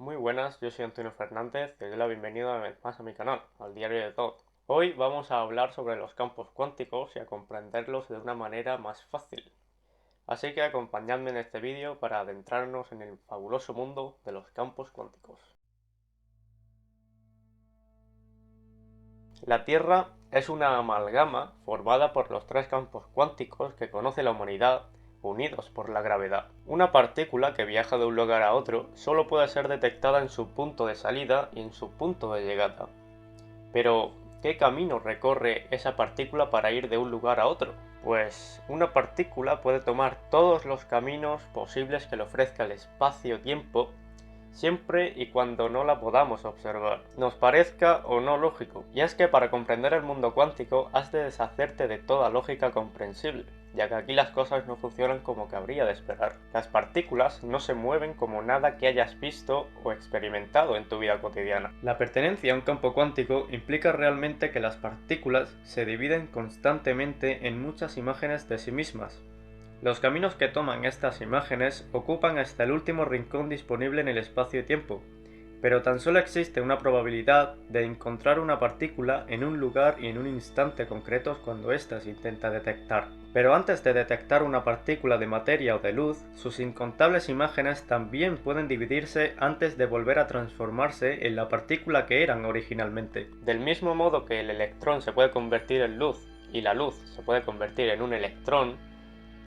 Muy buenas, yo soy Antonio Fernández y doy la bienvenida una vez más a mi canal, al Diario de Todd. Hoy vamos a hablar sobre los campos cuánticos y a comprenderlos de una manera más fácil. Así que acompañadme en este vídeo para adentrarnos en el fabuloso mundo de los campos cuánticos. La Tierra es una amalgama formada por los tres campos cuánticos que conoce la humanidad unidos por la gravedad. Una partícula que viaja de un lugar a otro solo puede ser detectada en su punto de salida y en su punto de llegada. Pero, ¿qué camino recorre esa partícula para ir de un lugar a otro? Pues una partícula puede tomar todos los caminos posibles que le ofrezca el espacio-tiempo siempre y cuando no la podamos observar, nos parezca o no lógico. Y es que para comprender el mundo cuántico has de deshacerte de toda lógica comprensible, ya que aquí las cosas no funcionan como cabría de esperar. Las partículas no se mueven como nada que hayas visto o experimentado en tu vida cotidiana. La pertenencia a un campo cuántico implica realmente que las partículas se dividen constantemente en muchas imágenes de sí mismas. Los caminos que toman estas imágenes ocupan hasta el último rincón disponible en el espacio y tiempo, pero tan solo existe una probabilidad de encontrar una partícula en un lugar y en un instante concretos cuando ésta se intenta detectar. Pero antes de detectar una partícula de materia o de luz, sus incontables imágenes también pueden dividirse antes de volver a transformarse en la partícula que eran originalmente. Del mismo modo que el electrón se puede convertir en luz y la luz se puede convertir en un electrón,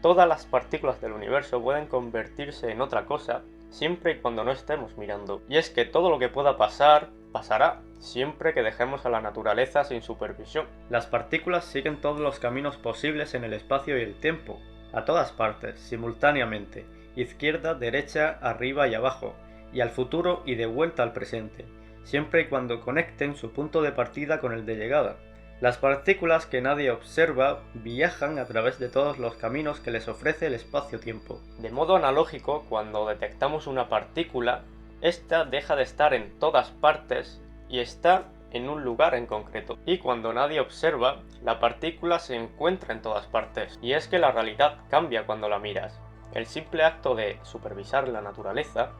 todas las partículas del universo pueden convertirse en otra cosa siempre y cuando no estemos mirando. Y es que todo lo que pueda pasar, pasará, siempre que dejemos a la naturaleza sin supervisión. Las partículas siguen todos los caminos posibles en el espacio y el tiempo, a todas partes, simultáneamente, izquierda, derecha, arriba y abajo, y al futuro y de vuelta al presente, siempre y cuando conecten su punto de partida con el de llegada. Las partículas que nadie observa viajan a través de todos los caminos que les ofrece el espacio-tiempo. De modo analógico, cuando detectamos una partícula, ésta deja de estar en todas partes y está en un lugar en concreto. Y cuando nadie observa, la partícula se encuentra en todas partes. Y es que la realidad cambia cuando la miras. El simple acto de supervisar la naturaleza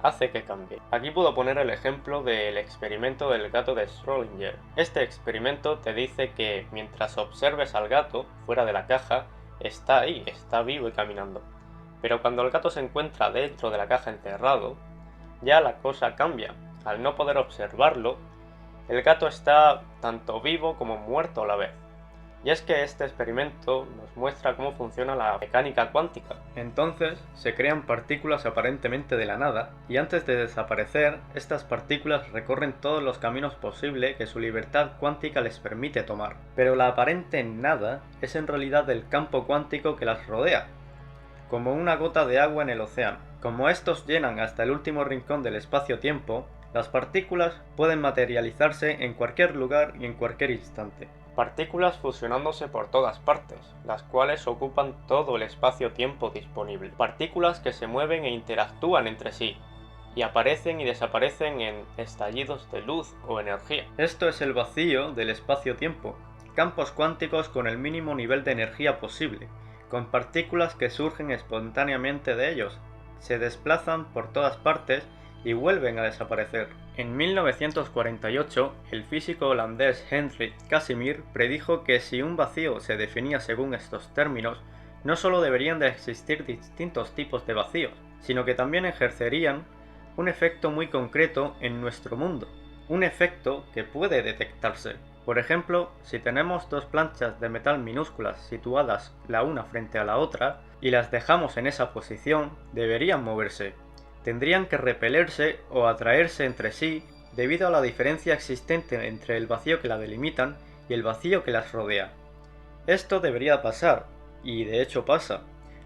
hace que cambie. Aquí puedo poner el ejemplo del experimento del gato de Schrödinger. Este experimento te dice que mientras observes al gato fuera de la caja, está ahí, está vivo y caminando. Pero cuando el gato se encuentra dentro de la caja encerrado, ya la cosa cambia. Al no poder observarlo, el gato está tanto vivo como muerto a la vez. Y es que este experimento nos muestra cómo funciona la mecánica cuántica. Entonces, se crean partículas aparentemente de la nada, y antes de desaparecer, estas partículas recorren todos los caminos posibles que su libertad cuántica les permite tomar. Pero la aparente nada es en realidad el campo cuántico que las rodea, como una gota de agua en el océano. Como estos llenan hasta el último rincón del espacio-tiempo, las partículas pueden materializarse en cualquier lugar y en cualquier instante. Partículas fusionándose por todas partes, las cuales ocupan todo el espacio-tiempo disponible. Partículas que se mueven e interactúan entre sí, y aparecen y desaparecen en estallidos de luz o energía. Esto es el vacío del espacio-tiempo, campos cuánticos con el mínimo nivel de energía posible, con partículas que surgen espontáneamente de ellos, se desplazan por todas partes y vuelven a desaparecer. En 1948, el físico holandés Hendrik Casimir predijo que si un vacío se definía según estos términos, no solo deberían de existir distintos tipos de vacíos, sino que también ejercerían un efecto muy concreto en nuestro mundo, un efecto que puede detectarse. Por ejemplo, si tenemos dos planchas de metal minúsculas situadas la una frente a la otra y las dejamos en esa posición, deberían moverse. Tendrían que repelerse o atraerse entre sí debido a la diferencia existente entre el vacío que la delimitan y el vacío que las rodea. Esto debería pasar, y de hecho pasa,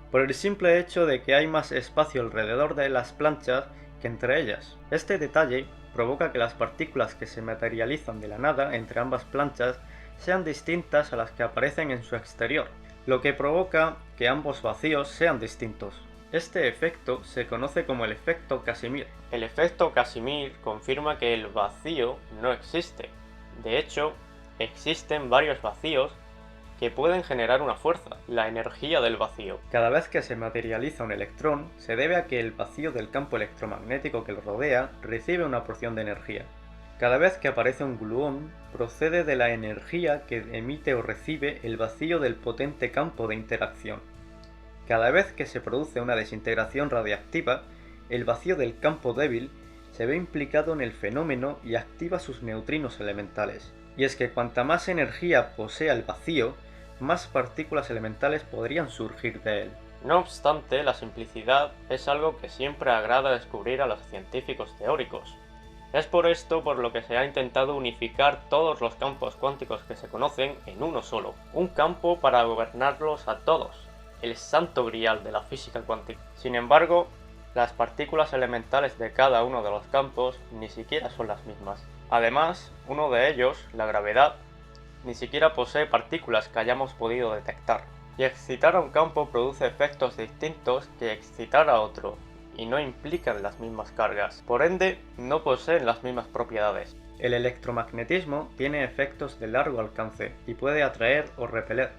por el simple hecho de que hay más espacio alrededor de las planchas que entre ellas. Este detalle provoca que las partículas que se materializan de la nada entre ambas planchas sean distintas a las que aparecen en su exterior, lo que provoca que ambos vacíos sean distintos. Este efecto se conoce como el efecto Casimir. El efecto Casimir confirma que el vacío no existe. De hecho, existen varios vacíos que pueden generar una fuerza, la energía del vacío. Cada vez que se materializa un electrón, se debe a que el vacío del campo electromagnético que lo rodea recibe una porción de energía. Cada vez que aparece un gluón, procede de la energía que emite o recibe el vacío del potente campo de interacción. Cada vez que se produce una desintegración radiactiva, el vacío del campo débil se ve implicado en el fenómeno y activa sus neutrinos elementales. Y es que cuanta más energía posea el vacío, más partículas elementales podrían surgir de él. No obstante, la simplicidad es algo que siempre agrada descubrir a los científicos teóricos. Es por esto por lo que se ha intentado unificar todos los campos cuánticos que se conocen en uno solo, un campo para gobernarlos a todos, el santo grial de la física cuántica. Sin embargo, las partículas elementales de cada uno de los campos ni siquiera son las mismas. Además, uno de ellos, la gravedad, ni siquiera posee partículas que hayamos podido detectar. Y excitar a un campo produce efectos distintos que excitar a otro, y no implican las mismas cargas. Por ende, no poseen las mismas propiedades. El electromagnetismo tiene efectos de largo alcance y puede atraer o repeler.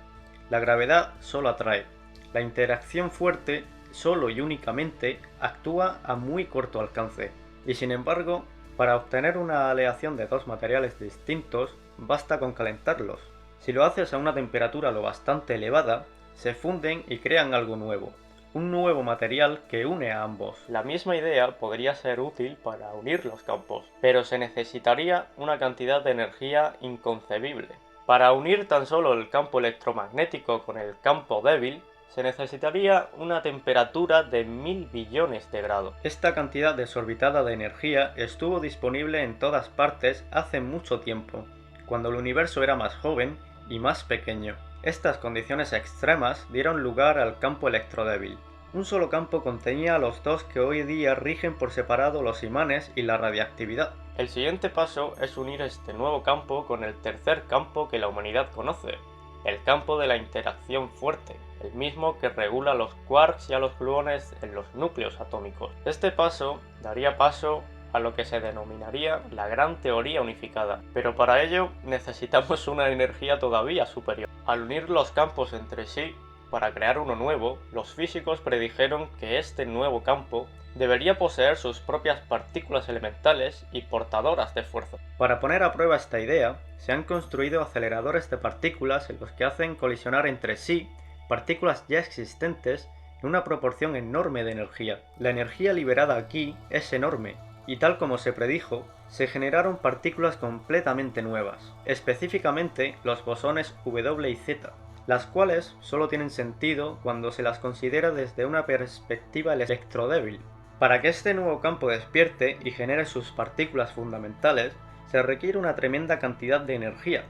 La gravedad solo atrae. La interacción fuerte solo y únicamente actúa a muy corto alcance. Y sin embargo, para obtener una aleación de dos materiales distintos, basta con calentarlos. Si lo haces a una temperatura lo bastante elevada, se funden y crean algo nuevo. Un nuevo material que une a ambos. La misma idea podría ser útil para unir los campos, pero se necesitaría una cantidad de energía inconcebible. Para unir tan solo el campo electromagnético con el campo débil, se necesitaría una temperatura de 1000 billones de grados. Esta cantidad desorbitada de energía estuvo disponible en todas partes hace mucho tiempo, cuando el universo era más joven y más pequeño. Estas condiciones extremas dieron lugar al campo electrodébil. Un solo campo contenía a los dos que hoy día rigen por separado los imanes y la radiactividad. El siguiente paso es unir este nuevo campo con el tercer campo que la humanidad conoce, el campo de la interacción fuerte, el mismo que regula los quarks y a los gluones en los núcleos atómicos. Este paso daría paso a lo que se denominaría la gran teoría unificada, pero para ello necesitamos una energía todavía superior. Al unir los campos entre sí, para crear uno nuevo, los físicos predijeron que este nuevo campo debería poseer sus propias partículas elementales y portadoras de fuerza. Para poner a prueba esta idea, se han construido aceleradores de partículas en los que hacen colisionar entre sí partículas ya existentes en una proporción enorme de energía. La energía liberada aquí es enorme, y tal como se predijo, se generaron partículas completamente nuevas, específicamente los bosones W y Z, las cuales solo tienen sentido cuando se las considera desde una perspectiva electrodébil. Para que este nuevo campo despierte y genere sus partículas fundamentales, se requiere una tremenda cantidad de energía.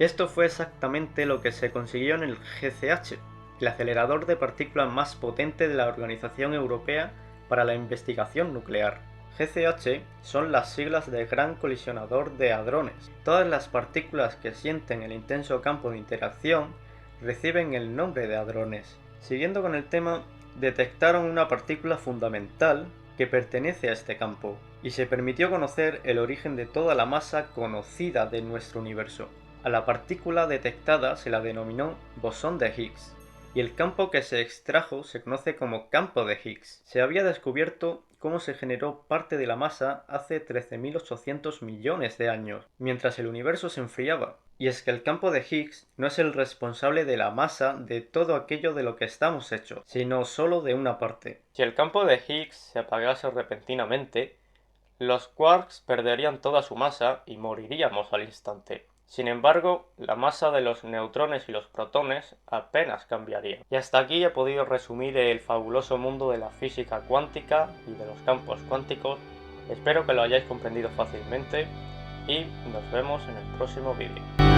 Esto fue exactamente lo que se consiguió en el GCH, el acelerador de partículas más potente de la Organización Europea para la Investigación Nuclear. GCH son las siglas de Gran Colisionador de Hadrones. Todas las partículas que sienten el intenso campo de interacción reciben el nombre de hadrones. Siguiendo con el tema, detectaron una partícula fundamental que pertenece a este campo, y se permitió conocer el origen de toda la masa conocida de nuestro universo. A la partícula detectada se la denominó bosón de Higgs, y el campo que se extrajo se conoce como campo de Higgs. Se había descubierto cómo se generó parte de la masa hace 13.800 millones de años, mientras el universo se enfriaba. Y es que el campo de Higgs no es el responsable de la masa de todo aquello de lo que estamos hechos, sino solo de una parte. Si el campo de Higgs se apagase repentinamente, los quarks perderían toda su masa y moriríamos al instante. Sin embargo, la masa de los neutrones y los protones apenas cambiaría. Y hasta aquí he podido resumir el fabuloso mundo de la física cuántica y de los campos cuánticos. Espero que lo hayáis comprendido fácilmente y nos vemos en el próximo vídeo.